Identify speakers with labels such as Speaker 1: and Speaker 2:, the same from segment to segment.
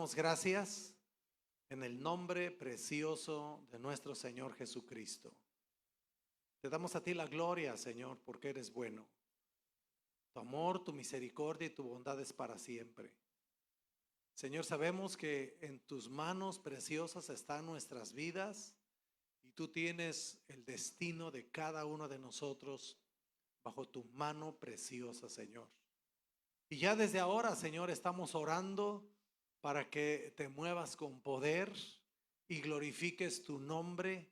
Speaker 1: damos gracias en el nombre precioso de nuestro Señor Jesucristo. Te damos a ti la gloria, Señor, porque eres bueno. Tu amor, tu misericordia y tu bondad es para siempre. Señor, sabemos que en tus manos preciosas están nuestras vidas y tú tienes el destino de cada uno de nosotros bajo tu mano preciosa, Señor. Y ya desde ahora, Señor, estamos orando para que te muevas con poder y glorifiques tu nombre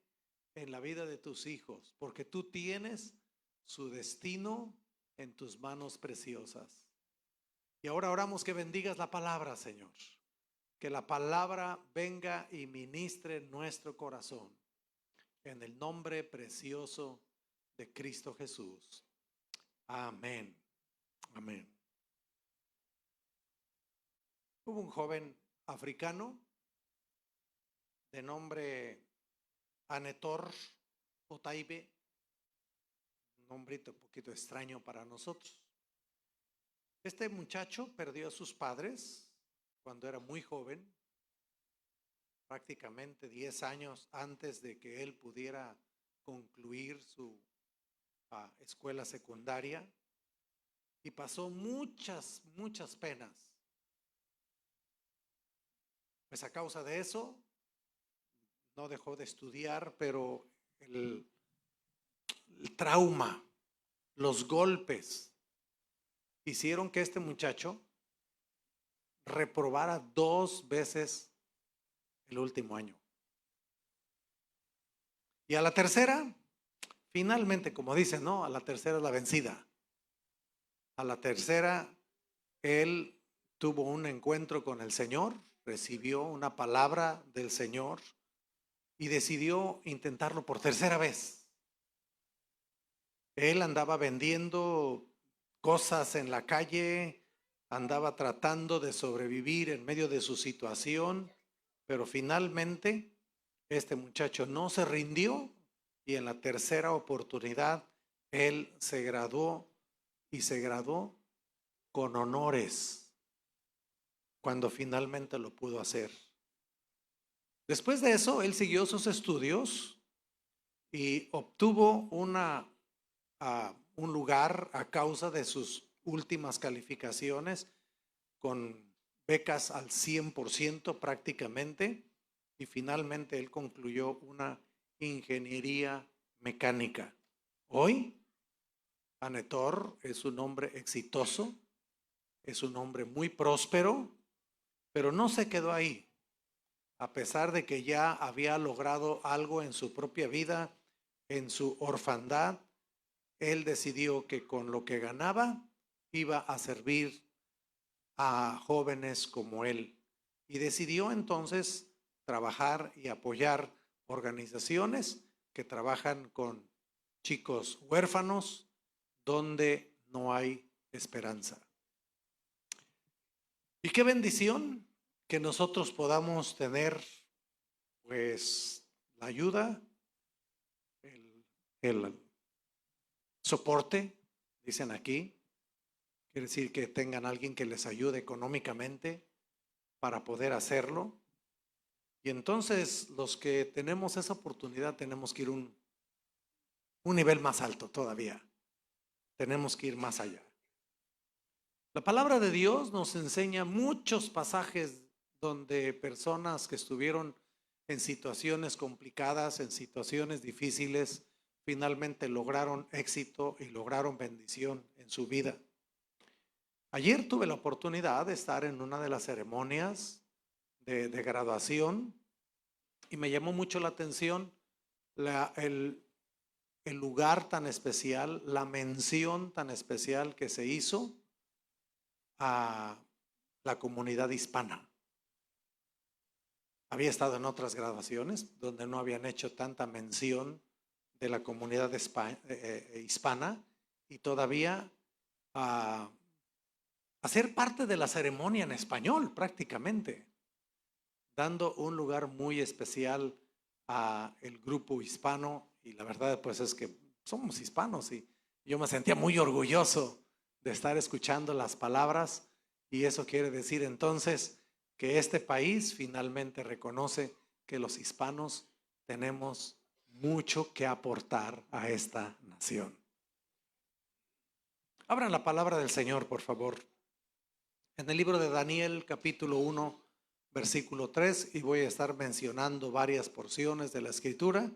Speaker 1: en la vida de tus hijos, porque tú tienes su destino en tus manos preciosas. Y ahora oramos que bendigas la palabra, Señor, que la palabra venga y ministre en nuestro corazón, en el nombre precioso de Cristo Jesús. Amén. Amén. Hubo un joven africano de nombre Anetor Otaibe, un nombrito un poquito extraño para nosotros. Este muchacho perdió a sus padres cuando era muy joven, prácticamente 10 años antes de que él pudiera concluir su escuela secundaria, y pasó muchas penas. Pues a causa de eso no dejó de estudiar, pero el trauma, los golpes hicieron que este muchacho reprobara 2 veces el último año. Y a la tercera, finalmente, como dicen, ¿no? A la tercera es la vencida. A la tercera, él tuvo un encuentro con el Señor, recibió una palabra del Señor y decidió intentarlo por tercera vez. Él andaba vendiendo cosas en la calle, andaba tratando de sobrevivir en medio de su situación, pero finalmente este muchacho no se rindió y en la tercera oportunidad él se graduó y se graduó con honores cuando finalmente lo pudo hacer. Después de eso, él siguió sus estudios y obtuvo un lugar a causa de sus últimas calificaciones, con becas al 100% prácticamente, y finalmente él concluyó una ingeniería mecánica. Hoy, Anetor es un hombre exitoso, es un hombre muy próspero, pero no se quedó ahí. A pesar de que ya había logrado algo en su propia vida, en su orfandad, él decidió que con lo que ganaba iba a servir a jóvenes como él. Y decidió entonces trabajar y apoyar organizaciones que trabajan con chicos huérfanos donde no hay esperanza. Y qué bendición que nosotros podamos tener pues la ayuda, el soporte, dicen aquí, quiere decir que tengan alguien que les ayude económicamente para poder hacerlo. Y entonces los que tenemos esa oportunidad tenemos que ir un nivel más alto todavía, tenemos que ir más allá. La palabra de Dios nos enseña muchos pasajes donde personas que estuvieron en situaciones complicadas, en situaciones difíciles, finalmente lograron éxito y lograron bendición en su vida. Ayer tuve la oportunidad de estar en una de las ceremonias de graduación y me llamó mucho la atención el lugar tan especial, la mención tan especial que se hizo a la comunidad hispana. Había estado en otras graduaciones donde no habían hecho tanta mención de la comunidad hispana, y todavía hacer parte de la ceremonia en español prácticamente, dando un lugar muy especial a el grupo hispano. Y la verdad pues es que somos hispanos y yo me sentía muy orgulloso de estar escuchando las palabras, y eso quiere decir entonces que este país finalmente reconoce que los hispanos tenemos mucho que aportar a esta nación. Abran la palabra del Señor, por favor, en el libro de Daniel, capítulo 1, versículo 3, y voy a estar mencionando varias porciones de la Escritura.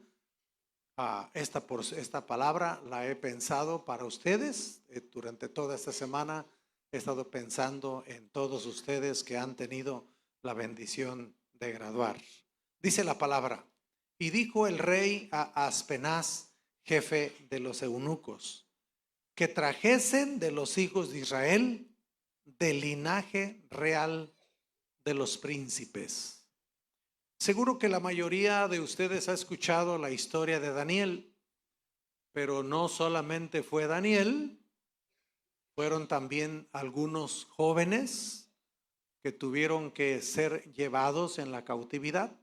Speaker 1: Esta palabra la he pensado para ustedes. Durante toda esta semana he estado pensando en todos ustedes que han tenido la bendición de graduar. Dice la palabra: y dijo el rey a Aspenaz, jefe de los eunucos, que trajesen de los hijos de Israel del linaje real de los príncipes. Seguro que la mayoría de ustedes ha escuchado la historia de Daniel, pero no solamente fue Daniel, fueron también algunos jóvenes que tuvieron que ser llevados en la cautividad.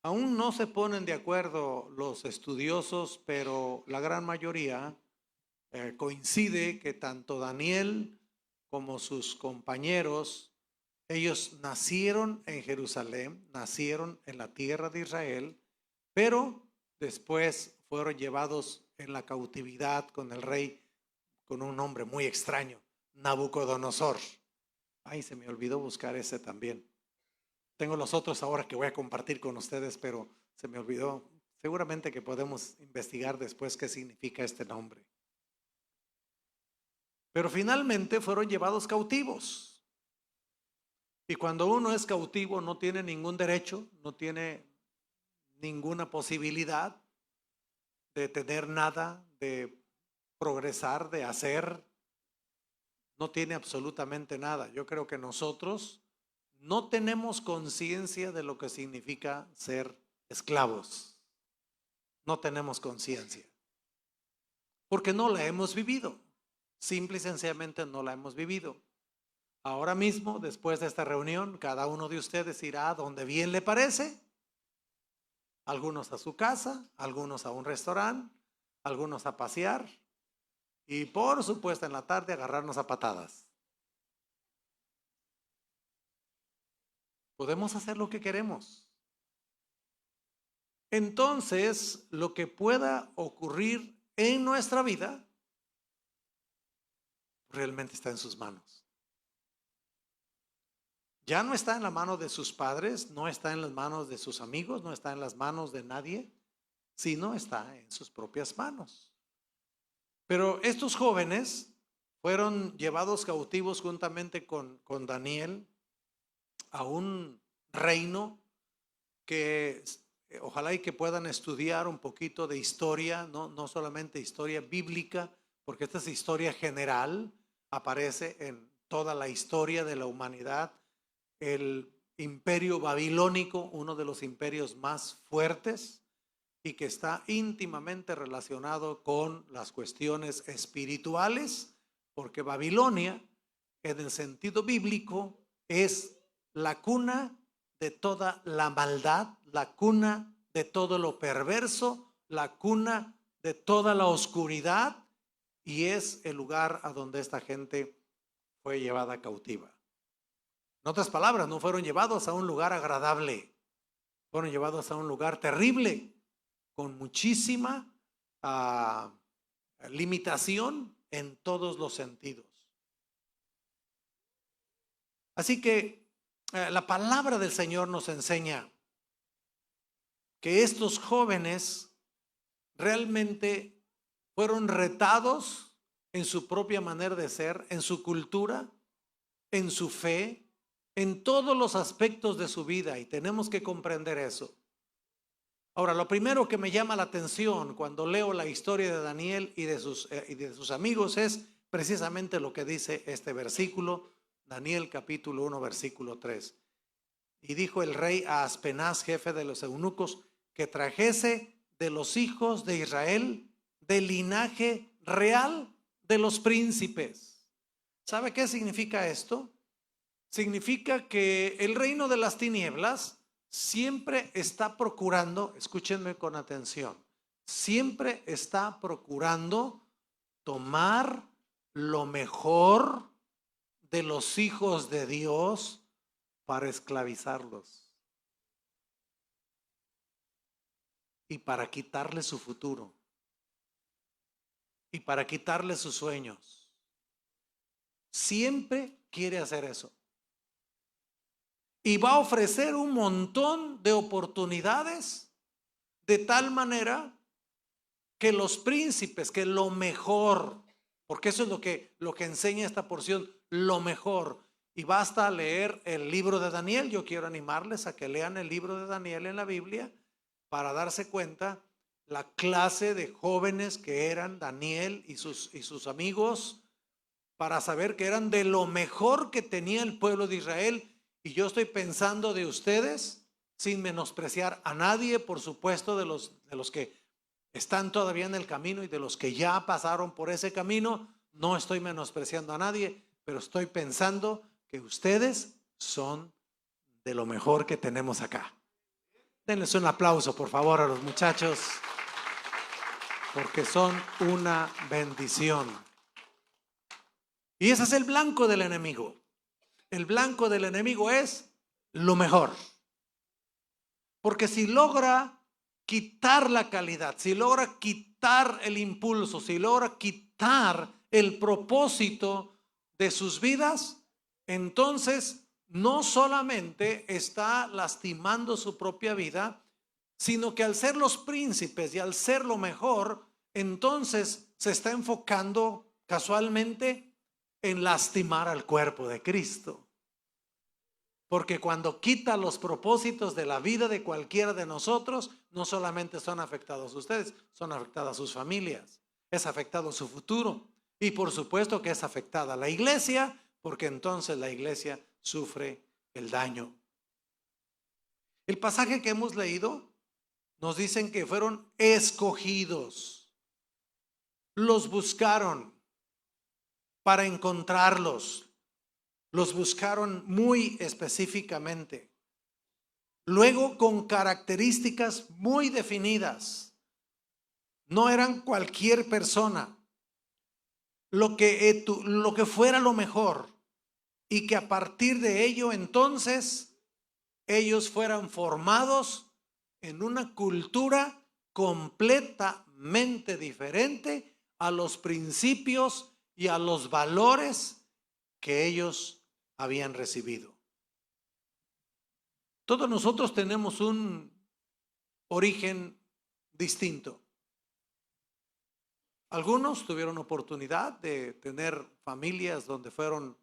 Speaker 1: Aún no se ponen de acuerdo los estudiosos, pero la gran mayoría coincide que tanto Daniel como sus compañeros, ellos nacieron en Jerusalén, nacieron en la tierra de Israel, pero después fueron llevados en la cautividad con el rey, con un nombre muy extraño, Nabucodonosor. Ay, se me olvidó buscar ese también. Tengo los otros ahora que voy a compartir con ustedes, pero se me olvidó. Seguramente que podemos investigar después qué significa este nombre. Pero finalmente fueron llevados cautivos. Y cuando uno es cautivo no tiene ningún derecho, no tiene ninguna posibilidad de tener nada, de progresar, de hacer. No tiene absolutamente nada. Yo creo que nosotros no tenemos conciencia de lo que significa ser esclavos. No tenemos conciencia. Porque no la hemos vivido. Simple y sencillamente no la hemos vivido. Ahora mismo, después de esta reunión, cada uno de ustedes irá a donde bien le parece. Algunos a su casa, algunos a un restaurante, algunos a pasear y por supuesto en la tarde agarrarnos a patadas. Podemos hacer lo que queremos. Entonces, lo que pueda ocurrir en nuestra vida realmente está en sus manos. Ya no está en la mano de sus padres, no está en las manos de sus amigos, no está en las manos de nadie, sino está en sus propias manos. Pero estos jóvenes fueron llevados cautivos juntamente con Daniel a un reino que ojalá y que puedan estudiar un poquito de historia, no solamente historia bíblica, porque esta es historia general, aparece en toda la historia de la humanidad. El imperio babilónico, uno de los imperios más fuertes y que está íntimamente relacionado con las cuestiones espirituales, porque Babilonia, en el sentido bíblico, es la cuna de toda la maldad, la cuna de todo lo perverso, la cuna de toda la oscuridad, y es el lugar a donde esta gente fue llevada cautiva. En otras palabras, no fueron llevados a un lugar agradable, fueron llevados a un lugar terrible, con muchísima limitación en todos los sentidos. Así que la palabra del Señor nos enseña que estos jóvenes realmente fueron retados en su propia manera de ser, en su cultura, en su fe, en todos los aspectos de su vida, y tenemos que comprender eso. Ahora, lo primero que me llama la atención cuando leo la historia de Daniel y de sus amigos es precisamente lo que dice este versículo, Daniel capítulo 1, versículo 3. Y dijo el rey a Aspenaz, jefe de los eunucos, que trajese de los hijos de Israel del linaje real de los príncipes. ¿Sabe qué significa esto? Significa que el reino de las tinieblas siempre está procurando, escúchenme con atención, siempre está procurando tomar lo mejor de los hijos de Dios para esclavizarlos y para quitarles su futuro y para quitarles sus sueños. Siempre quiere hacer eso. Y va a ofrecer un montón de oportunidades de tal manera que los príncipes, que lo mejor, porque eso es lo que enseña esta porción, lo mejor. Y basta leer el libro de Daniel. Yo quiero animarles a que lean el libro de Daniel en la Biblia para darse cuenta la clase de jóvenes que eran Daniel y sus amigos, para saber que eran de lo mejor que tenía el pueblo de Israel. Y yo estoy pensando de ustedes, sin menospreciar a nadie, por supuesto, de los que están todavía en el camino y de los que ya pasaron por ese camino. No estoy menospreciando a nadie, pero estoy pensando que ustedes son de lo mejor que tenemos acá. Denles un aplauso, por favor, a los muchachos, porque son una bendición. Y ese es el blanco del enemigo. El blanco del enemigo es lo mejor. Porque si logra quitar la calidad, si logra quitar el impulso, si logra quitar el propósito de sus vidas, entonces no solamente está lastimando su propia vida, sino que al ser los príncipes y al ser lo mejor, entonces se está enfocando casualmente en lastimar al cuerpo de Cristo. Porque cuando quita los propósitos de la vida de cualquiera de nosotros, no solamente son afectados ustedes, son afectadas sus familias, es afectado su futuro y por supuesto que es afectada la iglesia, porque entonces la iglesia sufre el daño. El pasaje que hemos leído nos dicen que fueron escogidos, los buscaron para encontrarlos. Los buscaron muy específicamente. Luego con características muy definidas. No eran cualquier persona. Lo que fuera lo mejor. Y que a partir de ello entonces ellos fueran formados en una cultura completamente diferente a los principios y a los valores que ellos habían recibido. Todos nosotros tenemos un origen distinto. Algunos tuvieron oportunidad de tener familias donde fueron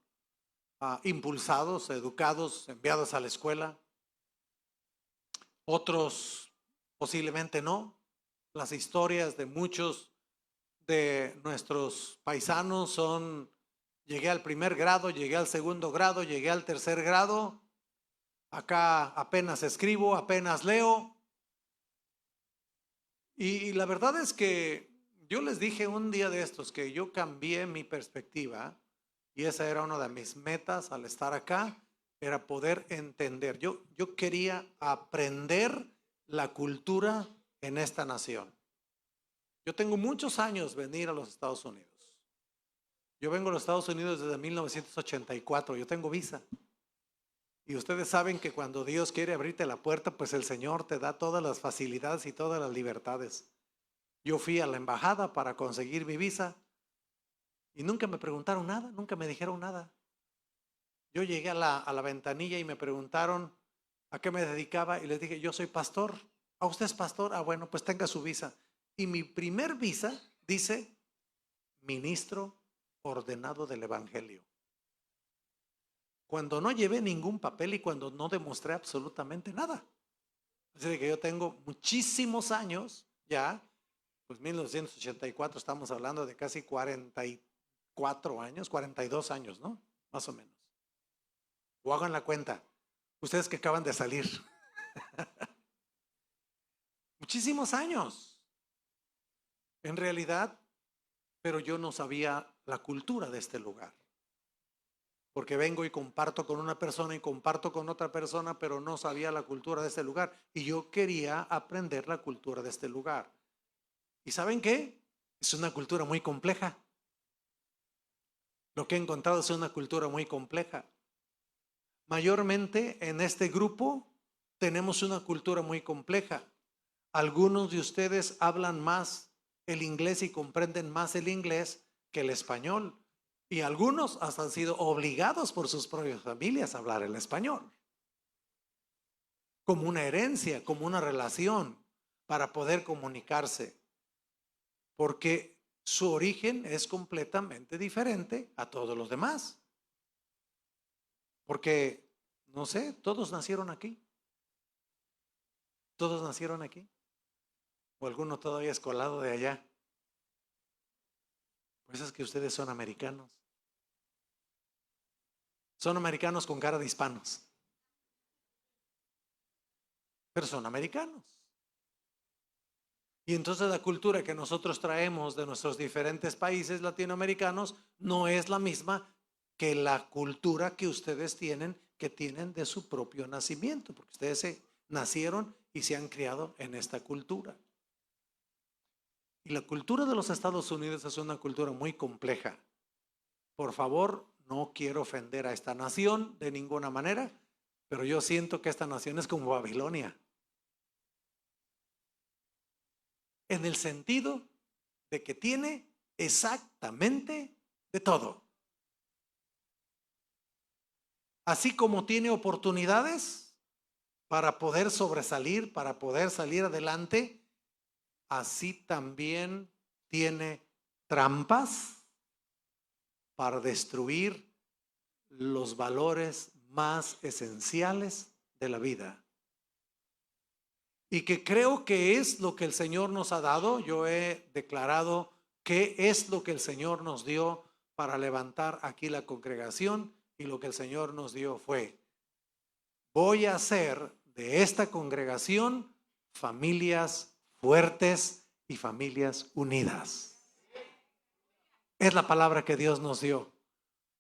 Speaker 1: impulsados, educados, enviados a la escuela. Otros posiblemente no. Las historias de muchos de nuestros paisanos son: llegué al primer grado, llegué al segundo grado, llegué al tercer grado. Acá apenas escribo, apenas leo. Y la verdad es que yo les dije un día de estos que yo cambié mi perspectiva y esa era una de mis metas al estar acá, era poder entender. Yo quería aprender la cultura en esta nación. Yo tengo muchos años venir a los Estados Unidos. Yo vengo a los Estados Unidos desde 1984, yo tengo visa. Y ustedes saben que cuando Dios quiere abrirte la puerta, pues el Señor te da todas las facilidades y todas las libertades. Yo fui a la embajada para conseguir mi visa y nunca me preguntaron nada, nunca me dijeron nada. Yo llegué a la ventanilla y me preguntaron a qué me dedicaba y les dije: yo soy pastor. ¿A usted es pastor? Ah, bueno, pues tenga su visa. Y mi primer visa dice ministro ordenado del Evangelio. Cuando no llevé ningún papel y cuando no demostré absolutamente nada. Así que yo tengo muchísimos años ya, pues 1984 estamos hablando de casi 44 años, 42 años, ¿no? Más o menos. O hagan la cuenta, ustedes que acaban de salir. Muchísimos años. En realidad, pero yo no sabía la cultura de este lugar. Porque vengo y comparto con una persona y comparto con otra persona, pero no sabía la cultura de este lugar. Y yo quería aprender la cultura de este lugar. ¿Y saben qué? Es una cultura muy compleja. Lo que he encontrado es una cultura muy compleja. Mayormente en este grupo tenemos una cultura muy compleja. Algunos de ustedes hablan más el inglés y comprenden más el inglés que el español. Y algunos hasta han sido obligados por sus propias familias a hablar el español. Como una herencia, como una relación para poder comunicarse. Porque su origen es completamente diferente a todos los demás. Porque, no sé, todos nacieron aquí. Todos nacieron aquí. O alguno todavía es colado de allá. Pues es que ustedes son americanos. Son americanos con cara de hispanos. Pero son americanos. Y entonces la cultura que nosotros traemos de nuestros diferentes países latinoamericanos no es la misma que la cultura que ustedes tienen, que tienen de su propio nacimiento, porque ustedes nacieron y se han criado en esta cultura. Y la cultura de los Estados Unidos es una cultura muy compleja. Por favor, no quiero ofender a esta nación de ninguna manera, pero yo siento que esta nación es como Babilonia. En el sentido de que tiene exactamente de todo. Así como tiene oportunidades para poder sobresalir, para poder salir adelante, así también tiene trampas para destruir los valores más esenciales de la vida. Y que creo que es lo que el Señor nos ha dado. Yo he declarado que es lo que el Señor nos dio para levantar aquí la congregación, y lo que el Señor nos dio fue: voy a hacer de esta congregación familias fuertes y familias unidas. Es la palabra que Dios nos dio.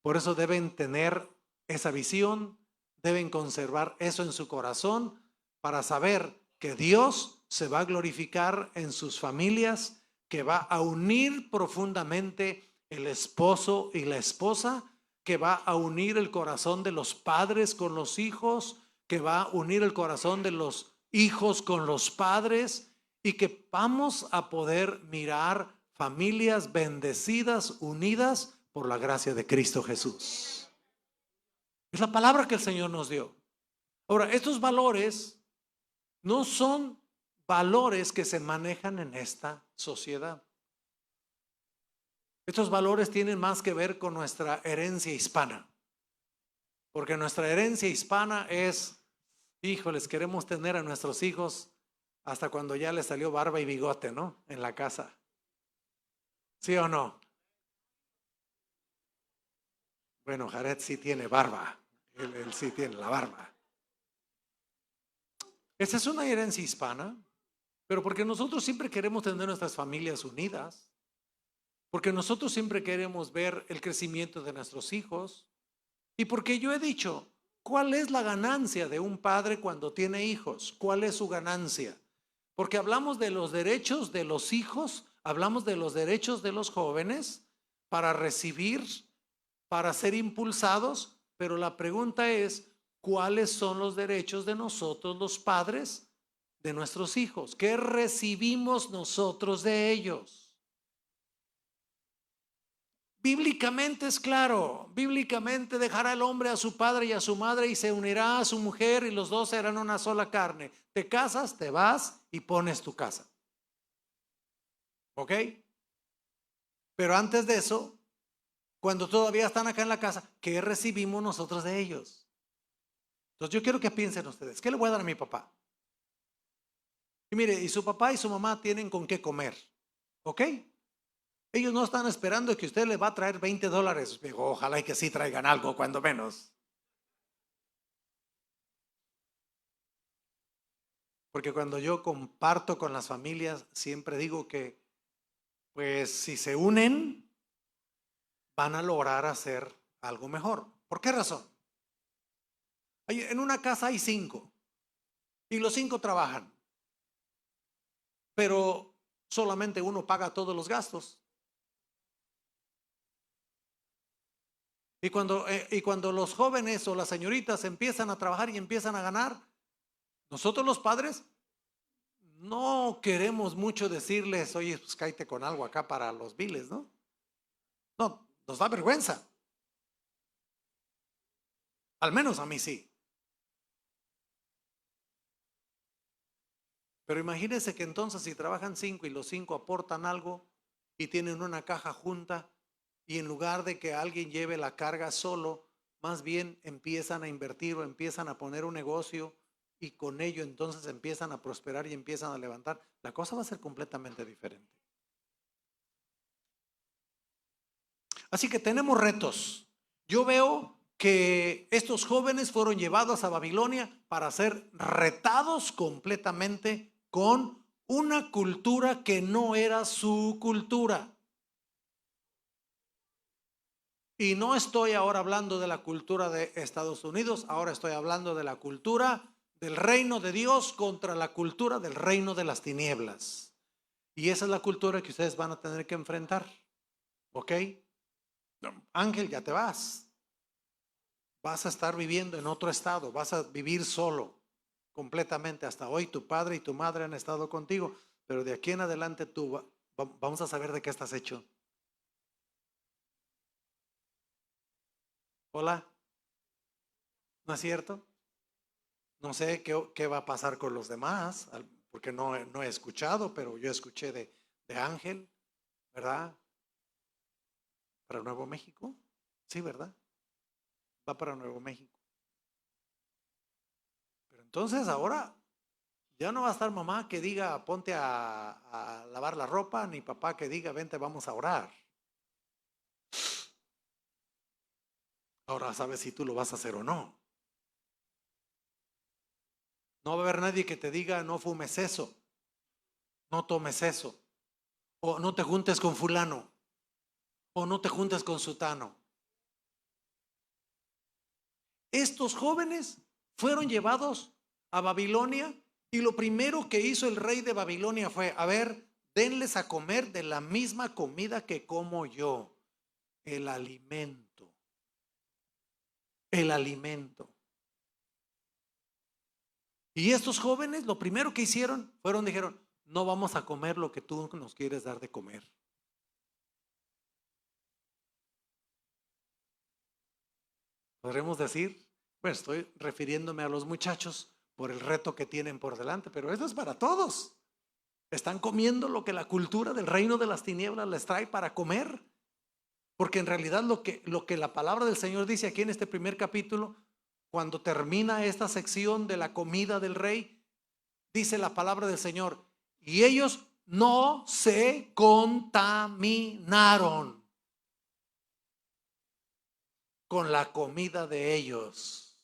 Speaker 1: Por eso deben tener esa visión, deben conservar eso en su corazón para saber que Dios se va a glorificar en sus familias, que va a unir profundamente el esposo y la esposa, que va a unir el corazón de los padres con los hijos, que va a unir el corazón de los hijos con los padres, y que vamos a poder mirar familias bendecidas, unidas por la gracia de Cristo Jesús. Es la palabra que el Señor nos dio. Ahora, estos valores no son valores que se manejan en esta sociedad. Estos valores tienen más que ver con nuestra herencia hispana. Porque nuestra herencia hispana es: híjoles, queremos tener a nuestros hijos hasta cuando ya les salió barba y bigote, ¿no? En la casa. ¿Sí o no? Bueno, Jared sí tiene barba. Él sí tiene la barba. Esa es una herencia hispana, pero porque nosotros siempre queremos tener nuestras familias unidas, porque nosotros siempre queremos ver el crecimiento de nuestros hijos, y porque yo he dicho: ¿cuál es la ganancia de un padre cuando tiene hijos? ¿Cuál es su ganancia? Porque hablamos de los derechos de los hijos, hablamos de los derechos de los jóvenes para recibir, para ser impulsados, pero la pregunta es: ¿cuáles son los derechos de nosotros los padres de nuestros hijos? ¿Qué recibimos nosotros de ellos? Bíblicamente es claro. Bíblicamente dejará el hombre a su padre y a su madre y se unirá a su mujer, y los dos serán una sola carne. Te casas, te vas y pones tu casa. ¿Ok? Pero antes de eso, cuando todavía están acá en la casa, ¿qué recibimos nosotros de ellos? Entonces yo quiero que piensen ustedes: ¿qué le voy a dar a mi papá? Y mire, y su papá y su mamá tienen con qué comer. ¿Ok? Ellos no están esperando que usted le va a traer $20. Ojalá y que sí traigan algo, cuando menos. Porque cuando yo comparto con las familias, siempre digo que, pues, si se unen, van a lograr hacer algo mejor. ¿Por qué razón? En una casa hay 5 y los 5 trabajan, pero solamente uno paga todos los gastos. Y cuando los jóvenes o las señoritas empiezan a trabajar y empiezan a ganar, nosotros los padres no queremos mucho decirles, oye, pues cállate con algo acá para los biles, ¿no? No, nos da vergüenza. Al menos a mí sí. Pero imagínense que entonces si trabajan 5 y los 5 aportan algo y tienen una caja junta y en lugar de que alguien lleve la carga solo, más bien empiezan a invertir o empiezan a poner un negocio y con ello entonces empiezan a prosperar y empiezan a levantar, la cosa va a ser completamente diferente. Así que tenemos retos. Yo veo que estos jóvenes fueron llevados a Babilonia para ser retados completamente con una cultura que no era su cultura. Y no estoy ahora hablando de la cultura de Estados Unidos, ahora estoy hablando de la cultura del reino de Dios contra la cultura del reino de las tinieblas. Y esa es la cultura que ustedes van a tener que enfrentar. ¿Ok? Ángel, ya te vas. Vas a estar viviendo en otro estado, vas a vivir solo completamente. Hasta hoy tu padre y tu madre han estado contigo, pero de aquí en adelante tú vamos a saber de qué estás hecho. Hola, ¿no es cierto? No sé qué va a pasar con los demás, porque no he escuchado, pero yo escuché de Ángel, ¿verdad? Para Nuevo México, sí, ¿verdad? Va para Nuevo México. Pero entonces ahora ya no va a estar mamá que diga ponte a lavar la ropa, ni papá que diga vente vamos a orar. Ahora sabes si tú lo vas a hacer o no. No va a haber nadie que te diga no fumes eso, no tomes eso, o no te juntes con fulano, o no te juntes con sutano. Estos jóvenes fueron llevados a Babilonia y lo primero que hizo el rey de Babilonia fue, a ver, denles a comer de la misma comida que como yo, el alimento. El alimento. Y estos jóvenes lo primero que hicieron dijeron, no vamos a comer lo que tú nos quieres dar de comer. Podremos decir, pues estoy refiriéndome a los muchachos por el reto que tienen por delante, pero eso es para todos. Están comiendo lo que la cultura del reino de las tinieblas les trae para comer. Porque en realidad lo que la palabra del Señor dice aquí en este primer capítulo, cuando termina esta sección de la comida del rey, dice la palabra del Señor, y ellos no se contaminaron con la comida de ellos.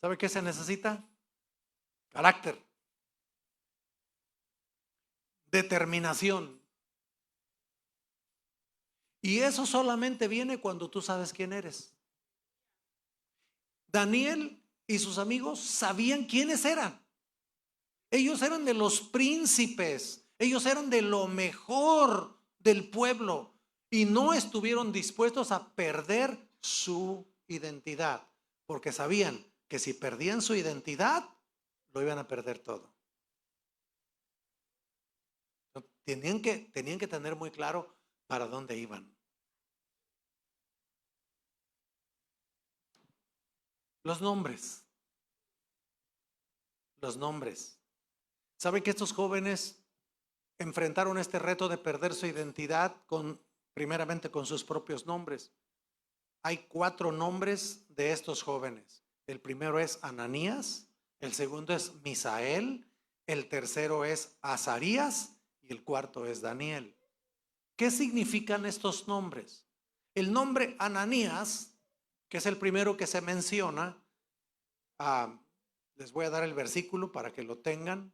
Speaker 1: ¿Sabe qué se necesita? Carácter, determinación. Y eso solamente viene cuando tú sabes quién eres. Daniel y sus amigos sabían quiénes eran. Ellos eran de los príncipes, ellos eran de lo mejor del pueblo y no estuvieron dispuestos a perder su identidad, porque sabían que si perdían su identidad, lo iban a perder todo. Tenían que tener muy claro para dónde iban. Los nombres. Los nombres. ¿Saben que estos jóvenes enfrentaron este reto de perder su identidad primeramente con sus propios nombres? Hay 4 nombres de estos jóvenes. El primero es Ananías, el segundo es Misael, el tercero es Azarías y el cuarto es Daniel. ¿Qué significan estos nombres? El nombre Ananías, que es el primero que se menciona, les voy a dar el versículo para que lo tengan.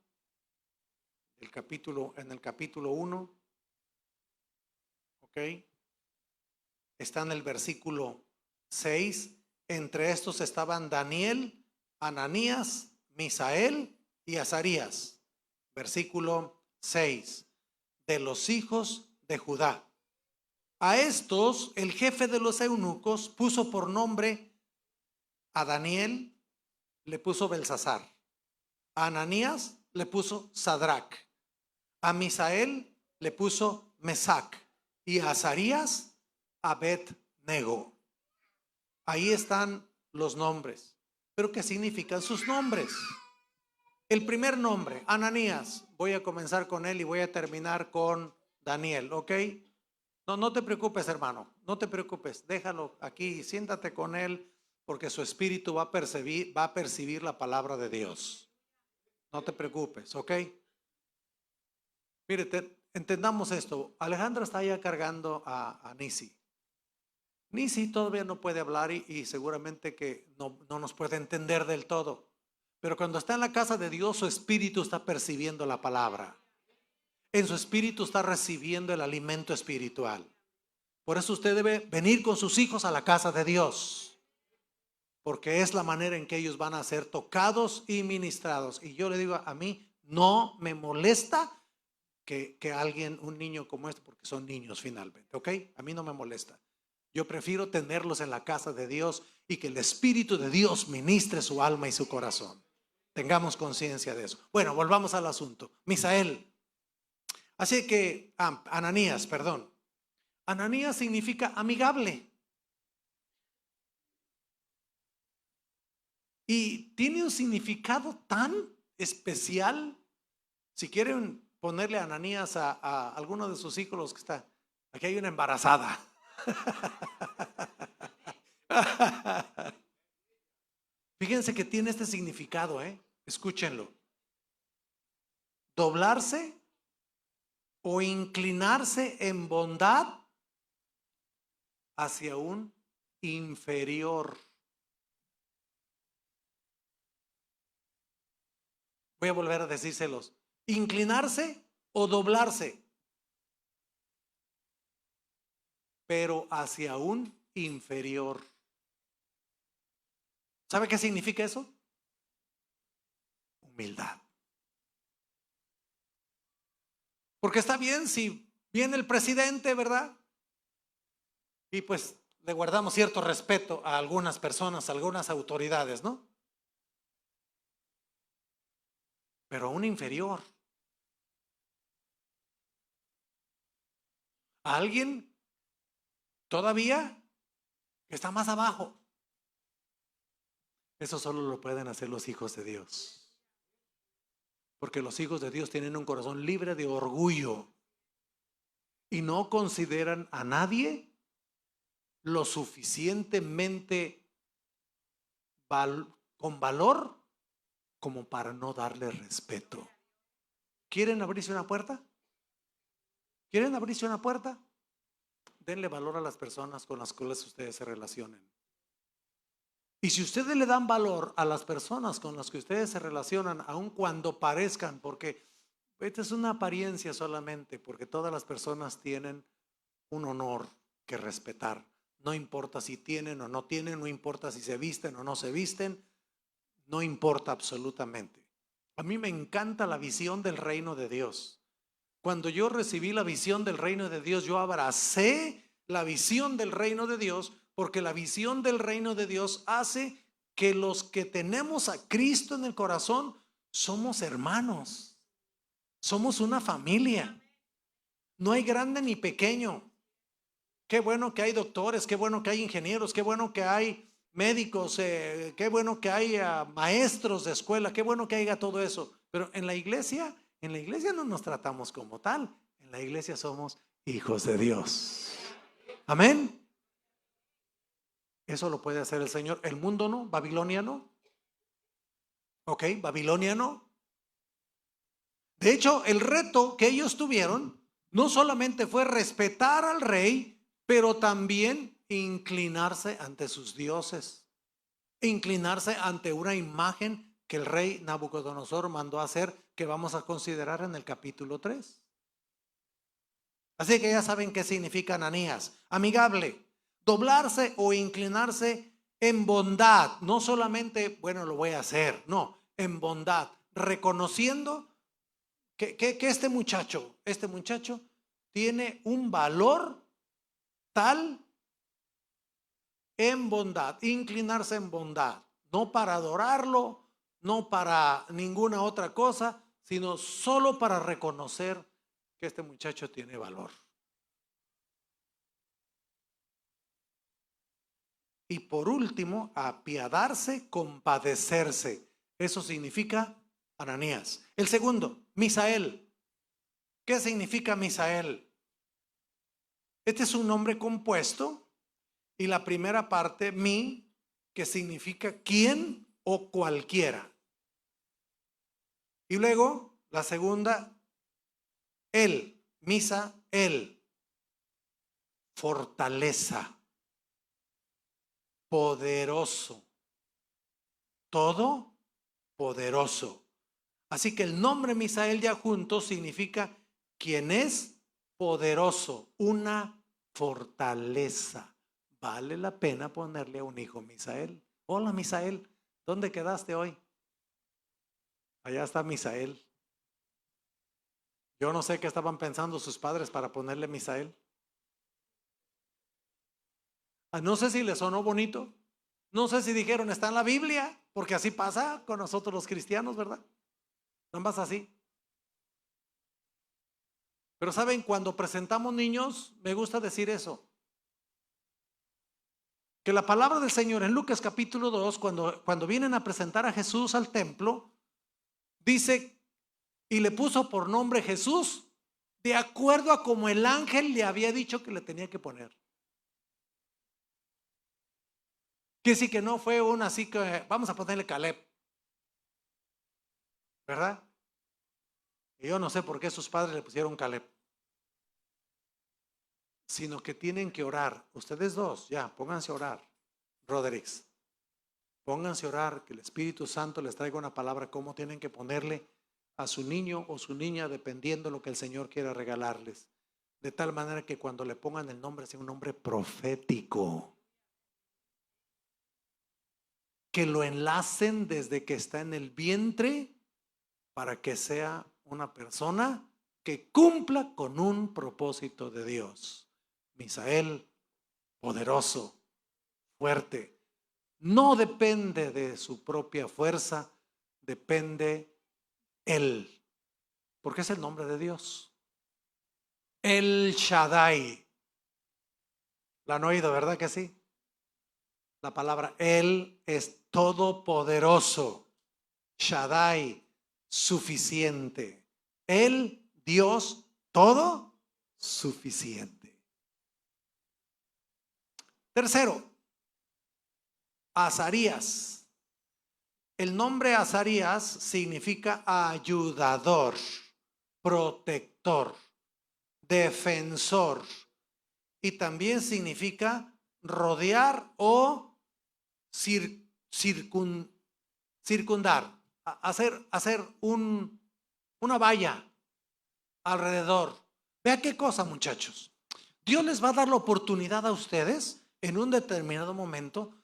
Speaker 1: En el capítulo 1, ¿ok? Está en el versículo 6. Entre estos estaban Daniel, Ananías, Misael y Azarías. Versículo 6. De los hijos de Judá. A estos, el jefe de los eunucos puso por nombre a Daniel, le puso Belsasar. A Ananías le puso Sadrach. A Misael le puso Mesac. Y a Azarías, Abed-nego. Ahí están los nombres. ¿Pero qué significan sus nombres? El primer nombre, Ananías. Voy a comenzar con él y voy a terminar con Daniel, ¿ok? No te preocupes, hermano, no te preocupes, déjalo aquí, siéntate con él, porque su espíritu va a percibir la palabra de Dios. No te preocupes, ¿ok? Mire, entendamos esto. Alejandra está ya cargando a Nisi. Nisi todavía no puede hablar y seguramente que no nos puede entender del todo. Pero cuando está en la casa de Dios, su espíritu está percibiendo la palabra. En su espíritu está recibiendo el alimento espiritual. Por eso usted debe venir con sus hijos a la casa de Dios, porque es la manera en que ellos van a ser tocados y ministrados. Y yo le digo, a mí no me molesta que alguien, un niño como este, porque son niños finalmente, ¿ok? A mí no me molesta. Yo prefiero tenerlos en la casa de Dios y que el Espíritu de Dios ministre su alma y su corazón. Tengamos conciencia de eso. Bueno, volvamos al asunto. Misael. Así que, Ananías, perdón. Ananías significa amigable. Y tiene un significado tan especial. Si quieren ponerle a Ananías a alguno de sus hijos, los que está, aquí hay una embarazada. Fíjense que tiene este significado, escúchenlo. Doblarse o inclinarse en bondad hacia un inferior. Voy a volver a decírselos. Inclinarse o doblarse, pero hacia un inferior. ¿Sabe qué significa eso? Humildad. Porque está bien si viene el presidente, ¿verdad? Y pues le guardamos cierto respeto a algunas personas, a algunas autoridades, ¿no? Pero a un inferior. A alguien todavía que está más abajo. Eso solo lo pueden hacer los hijos de Dios. Porque los hijos de Dios tienen un corazón libre de orgullo y no consideran a nadie lo suficientemente con valor como para no darle respeto. ¿Quieren abrirse una puerta? ¿Quieren abrirse una puerta? Denle valor a las personas con las cuales ustedes se relacionen. Y si ustedes le dan valor a las personas con las que ustedes se relacionan, aun cuando parezcan, porque esta es una apariencia solamente, porque todas las personas tienen un honor que respetar. No importa si tienen o no tienen, no importa si se visten o no se visten, no importa absolutamente. A mí me encanta la visión del reino de Dios. Cuando yo recibí la visión del reino de Dios, yo abracé la visión del reino de Dios, porque la visión del reino de Dios hace que los que tenemos a Cristo en el corazón somos hermanos, somos una familia. No hay grande ni pequeño. Qué bueno que hay doctores, qué bueno que hay ingenieros, qué bueno que hay médicos, qué bueno que hay maestros de escuela, qué bueno que haya todo eso. Pero en la iglesia no nos tratamos como tal. En la iglesia somos hijos de Dios. Amén. Eso lo puede hacer el Señor. El mundo no, Babilonia no. Ok, Babilonia no. De hecho, el reto que ellos tuvieron no solamente fue respetar al rey, pero también inclinarse ante sus dioses, inclinarse ante una imagen que el rey Nabucodonosor mandó a hacer, que vamos a considerar en el capítulo 3. Así que ya saben qué significa Ananías: amigable, doblarse o inclinarse en bondad. No solamente, bueno, lo voy a hacer, no, en bondad, reconociendo que este muchacho tiene un valor tal en bondad, inclinarse en bondad, no para adorarlo, no para ninguna otra cosa, sino solo para reconocer que este muchacho tiene valor. Y por último, apiadarse, compadecerse. Eso significa Ananías. El segundo, Misael. ¿Qué significa Misael? Este es un nombre compuesto y la primera parte, mi, que significa quién o cualquiera. Y luego la segunda, él, Misael, fortaleza, poderoso, todo poderoso. Así que el nombre Misael ya junto significa quien es poderoso, una fortaleza. Vale la pena ponerle a un hijo Misael. Hola Misael, ¿dónde quedaste hoy? Allá está Misael. Yo no sé qué estaban pensando sus padres para ponerle Misael. No sé si les sonó bonito. No sé si dijeron está en la Biblia, porque así pasa con nosotros los cristianos, ¿verdad? No más así. Pero saben, cuando presentamos niños, me gusta decir eso. Que la palabra del Señor en Lucas capítulo 2, cuando vienen a presentar a Jesús al templo, dice, y le puso por nombre Jesús, de acuerdo a como el ángel le había dicho que le tenía que poner. Que sí que no fue un así que vamos a ponerle Caleb, ¿verdad? Y yo no sé por qué sus padres le pusieron Caleb. Sino que tienen que orar. Ustedes dos, ya, pónganse a orar. Rodríguez, pónganse a orar, que el Espíritu Santo les traiga una palabra, cómo tienen que ponerle a su niño o su niña, dependiendo de lo que el Señor quiera regalarles. De tal manera que cuando le pongan el nombre sea un nombre profético. Que lo enlacen desde que está en el vientre para que sea una persona que cumpla con un propósito de Dios. Misael, poderoso, fuerte. No depende de su propia fuerza, depende Él, porque es el nombre de Dios. El Shaddai. ¿La han oído, verdad que sí? La palabra Él es todopoderoso. Shaddai, suficiente. El Dios todo suficiente. Tercero, Azarías. El nombre Azarías significa ayudador, protector, defensor y también significa rodear o circundar, hacer una valla alrededor. Vea qué cosa, muchachos. Dios les va a dar la oportunidad a ustedes en un determinado momento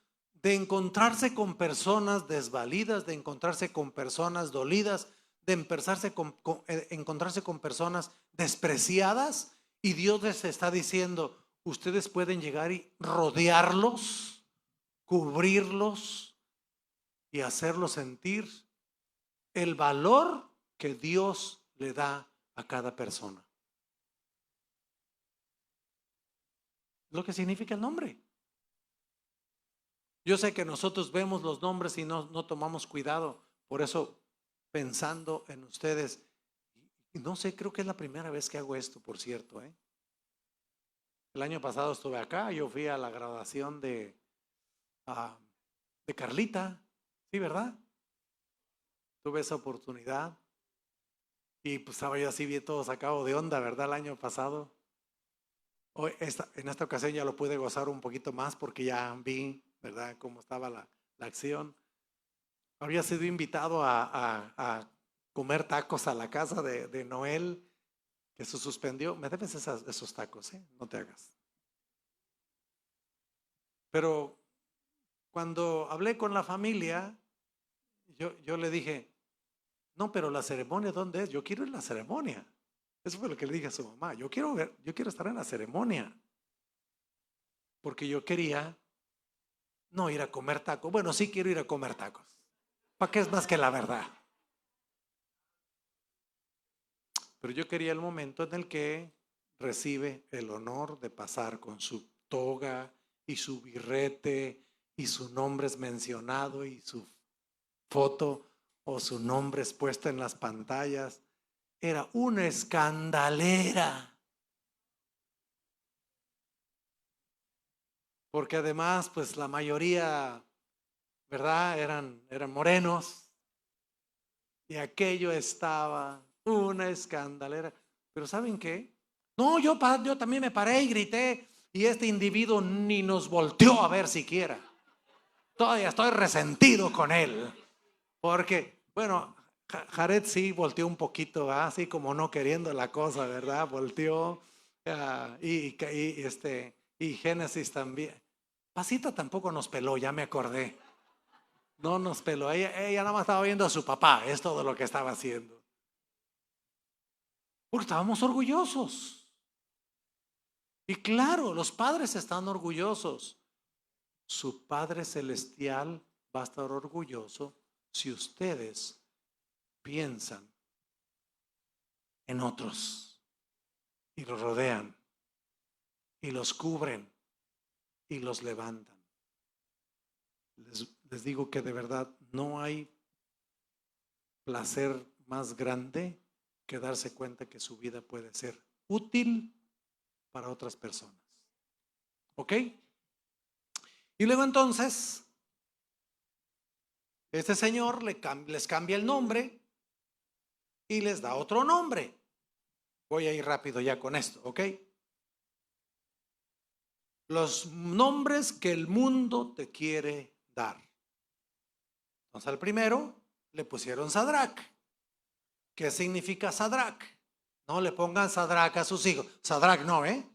Speaker 1: de encontrarse con personas desvalidas, de encontrarse con personas dolidas, de encontrarse con personas despreciadas, y Dios les está diciendo, ustedes pueden llegar y rodearlos, cubrirlos y hacerlos sentir el valor que Dios le da a cada persona. Lo que significa el nombre. Yo sé que nosotros vemos los nombres y no tomamos cuidado. Por eso, pensando en ustedes, no sé, creo que es la primera vez que hago esto, por cierto. El año pasado estuve acá, yo fui a la graduación de Carlita, ¿sí, verdad? Tuve esa oportunidad y pues estaba yo así bien todo sacado de onda, ¿verdad? El año pasado. Hoy, en esta ocasión ya lo pude gozar un poquito más porque ya vi, ¿verdad?, cómo estaba la acción. Había sido invitado a comer tacos a la casa de Noel, que se suspendió. Me debes esos tacos, no te hagas. Pero cuando hablé con la familia, yo le dije, no, pero la ceremonia, ¿dónde es? Yo quiero ir a la ceremonia. Eso fue lo que le dije a su mamá. Yo quiero estar en la ceremonia. porque yo quería no ir a comer tacos. Bueno, sí quiero ir a comer tacos. ¿Para qué es más que la verdad? Pero yo quería el momento en el que recibe el honor de pasar con su toga y su birrete y su nombre es mencionado y su foto o su nombre es puesto en las pantallas. Era una escandalera. Porque además, pues la mayoría, ¿verdad? Eran morenos. Y aquello estaba una escandalera. Pero ¿saben qué? No, yo también me paré y grité y este individuo ni nos volteó a ver siquiera. Todavía estoy resentido con él. Porque, bueno, Jared sí volteó un poquito, así como no queriendo la cosa, ¿verdad? Volteó. Y Génesis también. Pasita tampoco nos peló, ya me acordé. No nos peló, ella nada más estaba viendo a su papá, es todo lo que estaba haciendo. Porque estábamos orgullosos. Y claro, los padres están orgullosos. Su Padre Celestial va a estar orgulloso si ustedes piensan en otros y los rodean y los cubren y los levantan. Les digo que de verdad no hay placer más grande que darse cuenta que su vida puede ser útil para otras personas. ¿Ok? Y luego entonces, este señor les cambia el nombre y les da otro nombre. Voy a ir rápido ya con esto, ¿ok? Los nombres que el mundo te quiere dar. Entonces al primero le pusieron Sadrach. ¿Qué significa Sadrach? No le pongan Sadrach a sus hijos. Sadrach no, ¿eh?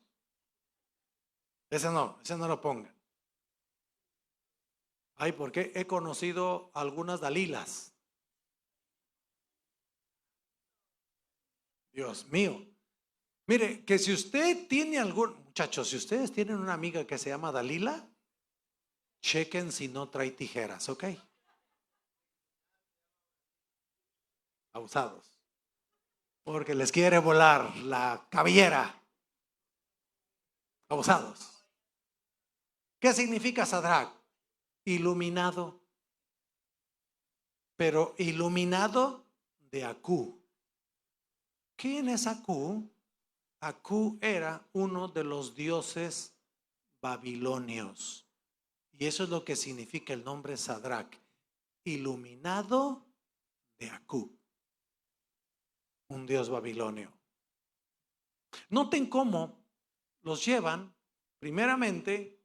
Speaker 1: Ese no lo pongan. Ay, porque he conocido algunas Dalilas. Dios mío. Mire, que si usted tiene muchachos, si ustedes tienen una amiga que se llama Dalila, chequen si no trae tijeras, ¿ok? Abusados. Porque les quiere volar la cabellera. Abusados. ¿Qué significa Sadrach? Iluminado. Pero iluminado de Acú. ¿Quién es Acú? Acú era uno de los dioses babilonios. Y eso es lo que significa el nombre Sadrach. Iluminado de Acú. Un dios babilonio. Noten cómo los llevan, primeramente,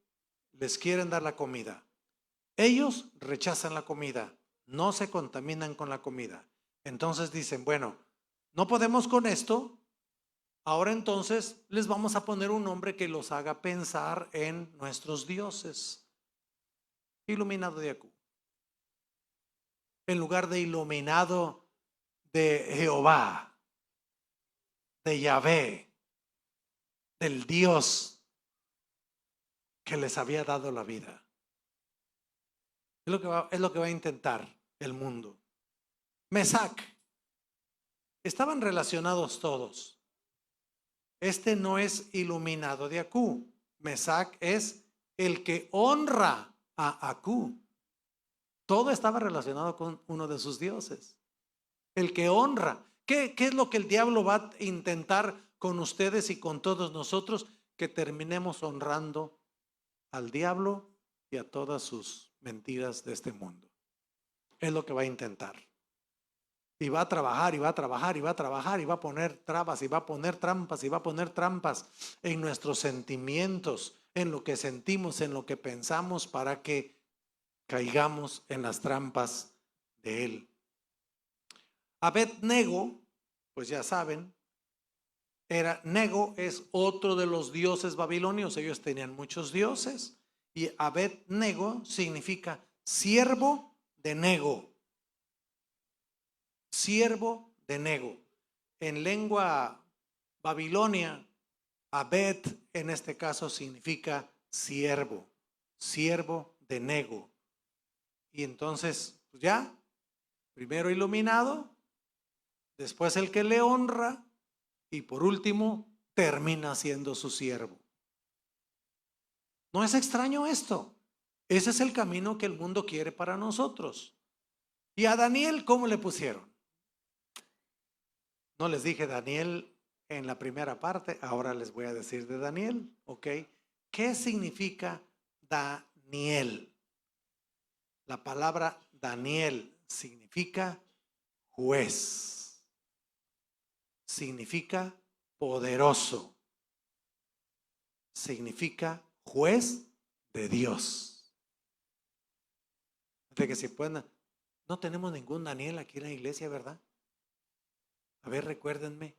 Speaker 1: les quieren dar la comida. Ellos rechazan la comida, no se contaminan con la comida. Entonces dicen, bueno, no podemos con esto, ahora entonces les vamos a poner un nombre que los haga pensar en nuestros dioses. Iluminado de Acú. En lugar de iluminado de Jehová, de Yahvé, del Dios que les había dado la vida. Es lo que va a intentar el mundo. Mesac. Estaban relacionados todos. Este no es iluminado de Acú. Mesac es el que honra a Acú. Todo estaba relacionado con uno de sus dioses. El que honra. ¿Qué es lo que el diablo va a intentar con ustedes y con todos nosotros? Que terminemos honrando al diablo y a todas sus mentiras de este mundo. Es lo que va a intentar. Y va a trabajar, y va a trabajar, y va a trabajar, y va a poner trabas, y va a poner trampas, y va a poner trampas en nuestros sentimientos, en lo que sentimos, en lo que pensamos, para que caigamos en las trampas de él. Abed-Nego, pues ya saben, Nego es otro de los dioses babilonios. Ellos tenían muchos dioses, y Abed-Nego significa siervo de Nego. Siervo de Nego. En lengua babilonia, Abed en este caso significa siervo, siervo de Nego. Y entonces, pues ya, primero iluminado, después el que le honra y por último termina siendo su siervo. ¿No es extraño esto? Ese es el camino que el mundo quiere para nosotros. ¿Y a Daniel cómo le pusieron? No les dije Daniel en la primera parte, ahora les voy a decir de Daniel, ¿ok? ¿Qué significa Daniel? La palabra Daniel significa juez, significa poderoso, significa juez de Dios. De que si pueden, no tenemos ningún Daniel aquí en la iglesia, ¿verdad? A ver, recuérdenme.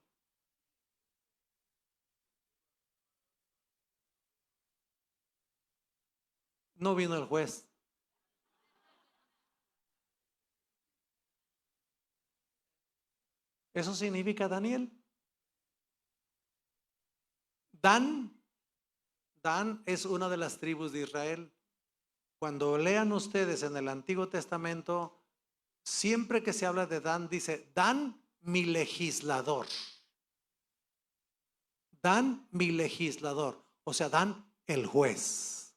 Speaker 1: No vino el juez. Eso significa Daniel. Dan es una de las tribus de Israel. Cuando lean ustedes en el Antiguo Testamento, siempre que se habla de Dan, dice, Dan mi legislador. Dan mi legislador. O sea, Dan el juez.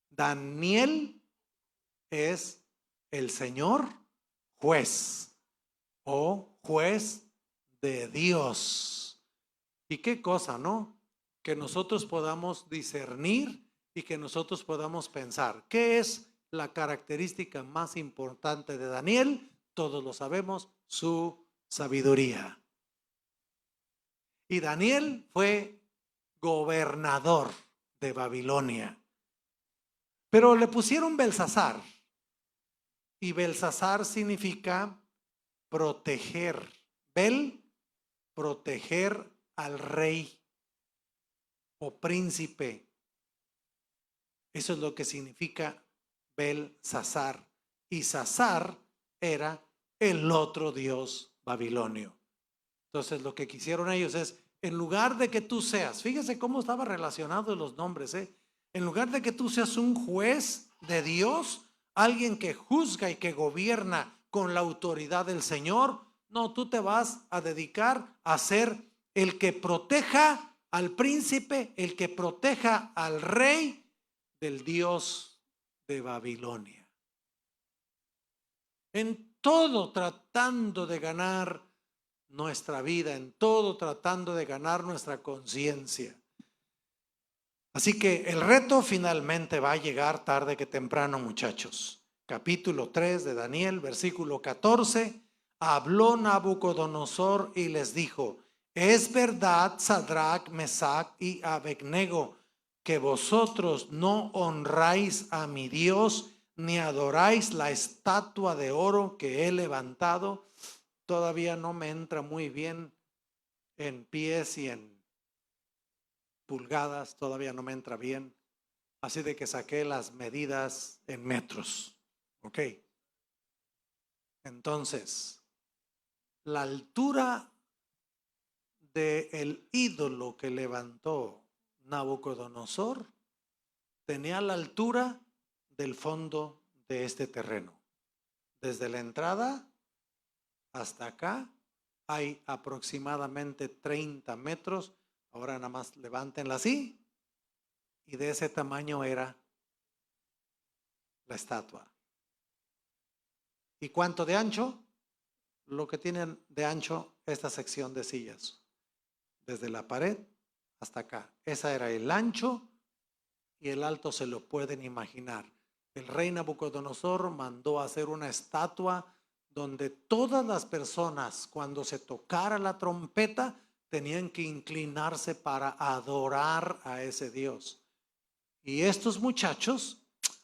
Speaker 1: Daniel es el Señor juez o juez de Dios. Y qué cosa, ¿no? Que nosotros podamos discernir y que nosotros podamos pensar. ¿Qué es la característica más importante de Daniel? Todos lo sabemos, su sabiduría. Y Daniel fue gobernador de Babilonia. Pero le pusieron Belsasar. Y Belsasar significa proteger. Proteger al rey o príncipe. Eso es lo que significa Belsasar. Y Sasar era el otro dios babilonio. Entonces lo que quisieron ellos es, en lugar de que tú seas, fíjese cómo estaba relacionado los nombres, en lugar de que tú seas un juez de Dios, alguien que juzga y que gobierna con la autoridad del Señor, no, tú te vas a dedicar a ser el que proteja al príncipe, el que proteja al rey del Dios de Babilonia. En todo tratando de ganar nuestra vida, en todo tratando de ganar nuestra conciencia. Así que el reto finalmente va a llegar tarde que temprano, muchachos. Capítulo 3 de Daniel, versículo 14. Habló Nabucodonosor y les dijo, es verdad, Sadrach, Mesach y Abednego, que vosotros no honráis a mi Dios, ni adoráis la estatua de oro que he levantado. Todavía no me entra muy bien en pies y en pulgadas, todavía no me entra bien. Así de que saqué las medidas en metros. Ok. Entonces, la altura del ídolo que levantó Nabucodonosor tenía la altura del fondo de este terreno. Desde la entrada hasta acá hay aproximadamente 30 metros. Ahora nada más levántenla así. Y de ese tamaño era la estatua. ¿Y cuánto de ancho? Lo que tienen de ancho esta sección de sillas. Desde la pared hasta acá. Ese era el ancho y el alto, se lo pueden imaginar. El rey Nabucodonosor mandó a hacer una estatua donde todas las personas, cuando se tocara la trompeta, tenían que inclinarse para adorar a ese Dios. Y estos muchachos,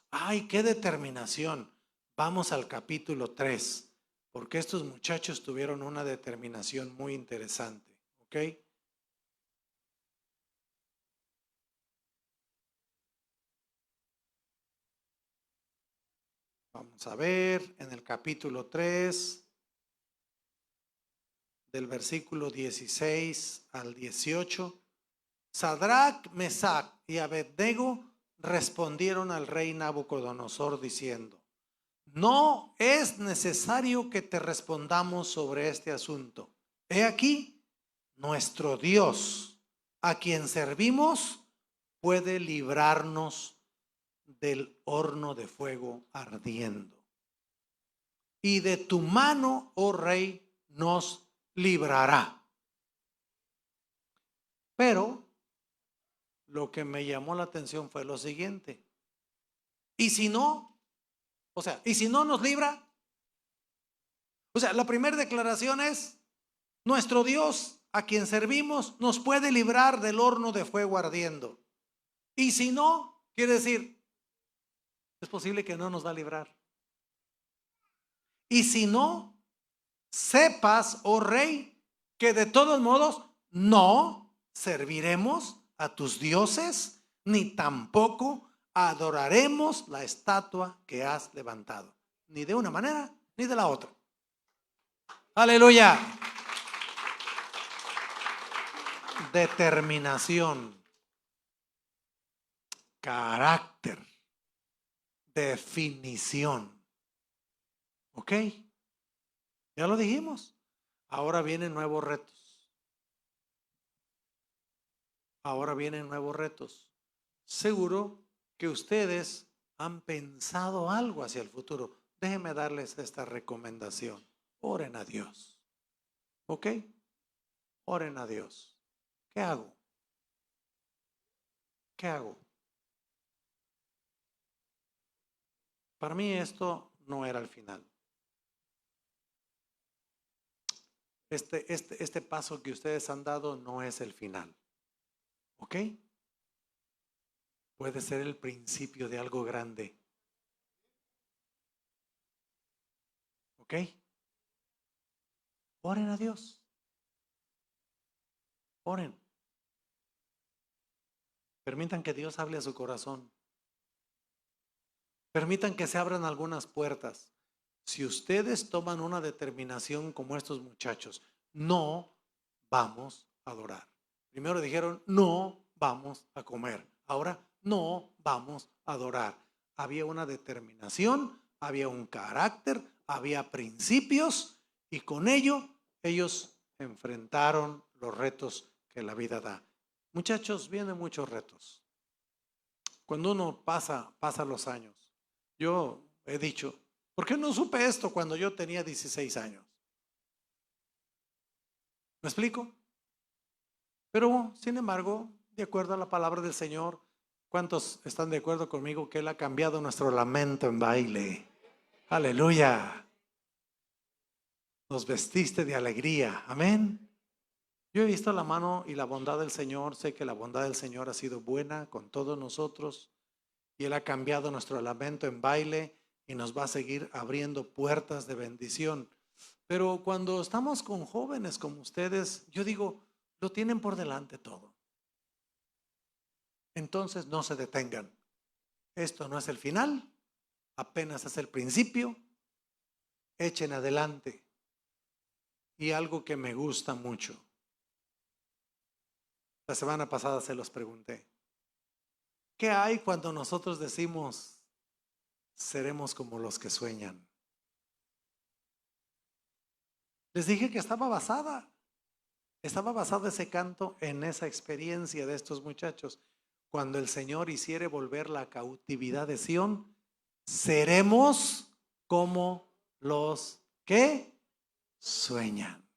Speaker 1: ¡ay, qué determinación! Vamos al capítulo 3, porque estos muchachos tuvieron una determinación muy interesante, ¿ok? Vamos a ver en el capítulo 3, del versículo 16 al 18, Sadrach, Mesach y Abednego respondieron al rey Nabucodonosor diciendo: no es necesario que te respondamos sobre este asunto. He aquí, nuestro Dios, a quien servimos, puede librarnos del horno de fuego ardiendo. Y de tu mano, oh rey, nos librará. Pero lo que me llamó la atención fue lo siguiente. ¿Y si no? O sea, ¿y si no nos libra? O sea, la primera declaración es: nuestro Dios, a quien servimos, nos puede librar del horno de fuego ardiendo. Y si no, quiere decir, es posible que no nos va a librar. Y si no, sepas, oh rey, que de todos modos no serviremos a tus dioses, ni tampoco adoraremos la estatua que has levantado, ni de una manera ni de la otra. Aleluya. Determinación, carácter, definición. ¿Ok? Ya lo dijimos. Ahora vienen nuevos retos. Ahora vienen nuevos retos. Seguro que ustedes han pensado algo hacia el futuro. Déjenme darles esta recomendación. Oren a Dios. ¿Ok? Oren a Dios. ¿Qué hago? ¿Qué hago? Para mí esto no era el final. Este paso que ustedes han dado no es el final. ¿Ok? Puede ser el principio de algo grande. ¿Ok? Oren a Dios. Oren. Permitan que Dios hable a su corazón. Permitan que se abran algunas puertas. Si ustedes toman una determinación como estos muchachos, no vamos a adorar. Primero dijeron, no vamos a comer. Ahora, no vamos a adorar. Había una determinación, había un carácter, había principios, y con ello ellos enfrentaron los retos que la vida da. Muchachos, vienen muchos retos. Cuando uno pasa los años, yo he dicho, ¿por qué no supe esto cuando yo tenía 16 años? ¿Me explico? Pero, sin embargo, de acuerdo a la palabra del Señor, ¿cuántos están de acuerdo conmigo que Él ha cambiado nuestro lamento en baile? Aleluya. Nos vestiste de alegría. Amén. Yo he visto la mano y la bondad del Señor. Sé que la bondad del Señor ha sido buena con todos nosotros. Y Él ha cambiado nuestro lamento en baile y nos va a seguir abriendo puertas de bendición. Pero cuando estamos con jóvenes como ustedes, yo digo, lo tienen por delante todo. Entonces no se detengan. Esto no es el final, apenas es el principio. Echen adelante. Y algo que me gusta mucho. La semana pasada se los pregunté. ¿Qué hay cuando nosotros decimos, seremos como los que sueñan? Les dije que estaba basada ese canto en esa experiencia de estos muchachos. Cuando el Señor hiciere volver la cautividad de Sión, seremos como los que sueñan.